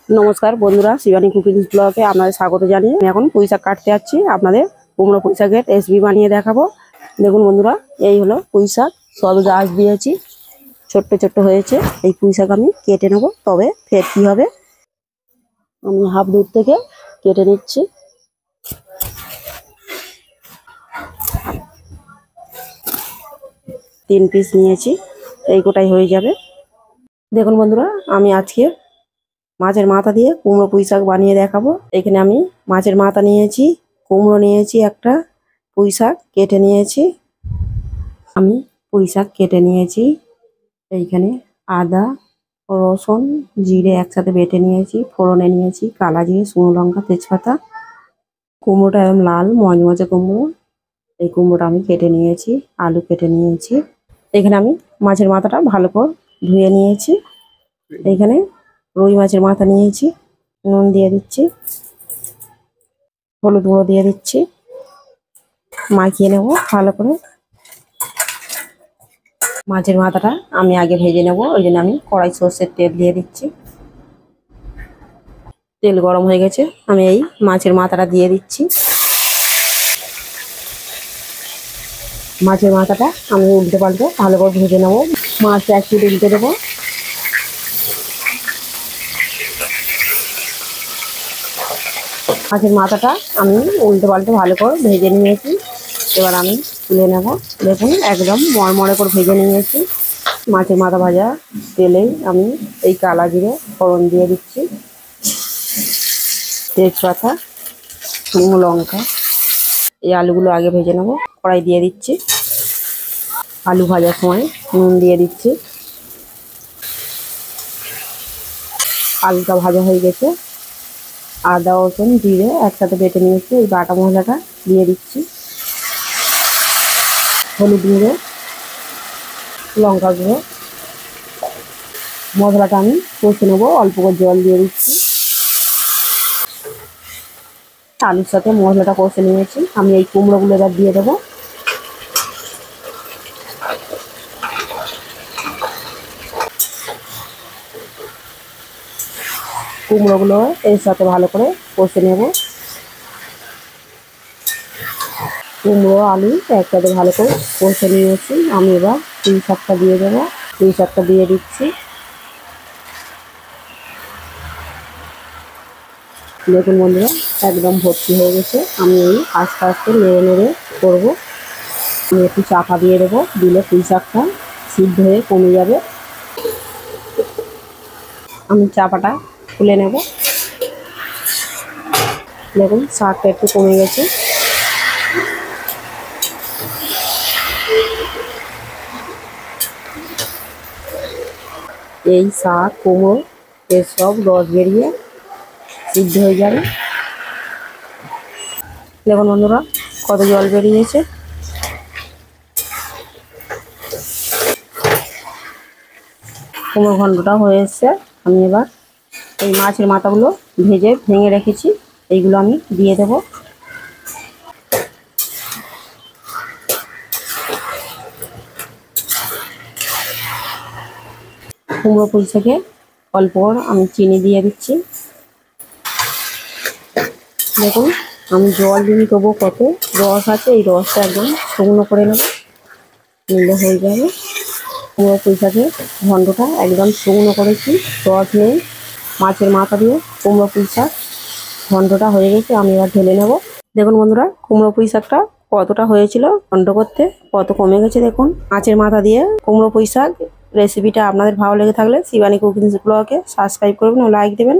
নমস্কার বন্ধুরা, শিবানী কুকিংস ব্লগে আপনাদের স্বাগত জানিয়ে আমি এখন পুঁই শাক কাটতে যাচ্ছি। আপনাদের কুমড়ো পুঁই শাকের রেসিপি বানিয়ে দেখাবো। দেখুন বন্ধুরা, এই হলো পুঁই শাক, সব গাছ দিয়েছি, ছোট্ট ছোট্ট হয়েছে। এই পুঁই শাক আমি কেটে নেব, তবে ফের কি হবে আমি হাফ দূর থেকে কেটে নিচ্ছি। তিন পিস নিয়েছি, এই গোটাই হয়ে যাবে। দেখুন বন্ধুরা, আমি আজকে মাছের মাথা দিয়ে কুমড়ো পুঁই শাক বানিয়ে দেখাবো। এখানে আমি মাছের মাথা নিয়েছি, কুমড়ো নিয়েছি, একটা পুঁই শাক কেটে নিয়েছি। আমি পুঁই শাক কেটে নিয়েছি। এইখানে আদা, রসুন, জিরে একসাথে বেটে নিয়েছি, ফোড়নে নিয়েছি কালা জিরে, শুকনো লঙ্কা, তেজপাতা। কুমড়োটা একদম লাল মচমচে কুমড়ো। এই কুমড়োটা আমি কেটে নিয়েছি, আলু কেটে নিয়েছি। এখানে আমি মাছের মাথাটা ভালো করে ধুয়ে নিয়েছি। এইখানে রুই মাছের মাথা নিয়েছি, নুন দিয়ে দিচ্ছি, হলুদ গুঁড়ো দিয়ে দিচ্ছি, মাখিয়ে নেব ভালো করে। মাছের মাথাটা আমি আগে ভেজে নেব, ওই জন্য আমি কড়াই সর্ষের তেল দিয়ে দিচ্ছি। তেল গরম হয়ে গেছে, আমি এই মাছের মাথাটা দিয়ে দিচ্ছি। মাছের মাথাটা আমি উল্টে পাল্টে ভালো করে ভেজে নেব। মাছটা একটু উল্টে দেবো। মাছের মাথাটা আমি উল্টে পাল্টে ভালো করে ভেজে নিয়েছি। এবার আমি তুলে নেব। দেখুন একদম মরমরে করে ভেজে নিয়েছি। মাছের মাথা ভাজা তেলেই আমি এই কালা জিরে ফোড়ন দিয়ে দিচ্ছি, তেজপাতা, শুকনো লঙ্কা। এই আলুগুলো আগে ভেজে নেব, কড়াই দিয়ে দিচ্ছি। আলু ভাজার সময় নুন দিয়ে দিচ্ছি। আলুটা ভাজা হয়ে গেছে, আদা রসুন জিরে একসাথে বেটে নিয়েছি, এই বাটা মশলাটা দিয়ে দিচ্ছি। হলুদ গুঁড়ো, লঙ্কা গুঁড়ো। মশলাটা আমি কষে নেবো, অল্প করে জল দিয়ে দিচ্ছি। আলুর সাথে মশলাটা কষে নিয়েছি, আমি এই কুমড়োগুলো এবার দিয়ে দেবো। কুমড়োগুলো এর সাথে ভালো করে কষে নেব। কুমড়ো আলু একসাথে ভালো করে কষে নিয়েছি, আমি এবার পুঁই শাকটা দিয়ে দেবো। পুঁই শাকটা দিয়ে দিচ্ছি। দেখুন বন্ধুরা, একদম ভর্তি হয়ে গেছে। আমি এই আস্তে আস্তে নেড়ে নেড়ে করবো। আমি একটু চাপা দিয়ে দেবো, দিলে পুঁই শাকটা সিদ্ধ হয়ে কমে যাবে। আমি চাপাটা খুলে নেব। দেখুন শাকটা একটু কমে গেছে। এই শাক কুমড়ো এর সব রস বেরিয়ে সিদ্ধ হয়ে যাবে। দেখুন বন্ধুরা, কত জল বেরিয়েছে। কুমড়ো ঘন্টটা হয়ে এসছে। আমি এবার এই মাছের মাথাগুলো ভেঙে রেখেছি, এইগুলো আমি দিয়ে দেব। কুমড়ো পুঁই শাকে অল্প আমি চিনি দিয়ে দিচ্ছি। দেখুন আমি জল দিই, তবু কত রস আছে, এই রসটা একদম শুকনো করে নেব, নিলে হয়ে যাবে। কুমড়ো পুঁই শাকের ঘন্টটা একদম শুকনো করেছি, রস নেই। মাছের মাথা দিয়ে কুমড়ো পুঁই শাক ঘন্টটা হয়ে গেছে, আমি এবার ঢেলে নেব। দেখুন বন্ধুরা, কুমড়ো পুঁই শাকটা কতটা হয়েছিল ঘন্ট করতে, কত কমে গেছে দেখুন। মাছের মাথা দিয়ে কুমড়ো পুঁই শাক রেসিপিটা আপনাদের ভালো লেগে থাকলে শিবানী কুকিংস ব্লগে সাবস্ক্রাইব করবেন ও লাইক দেবেন।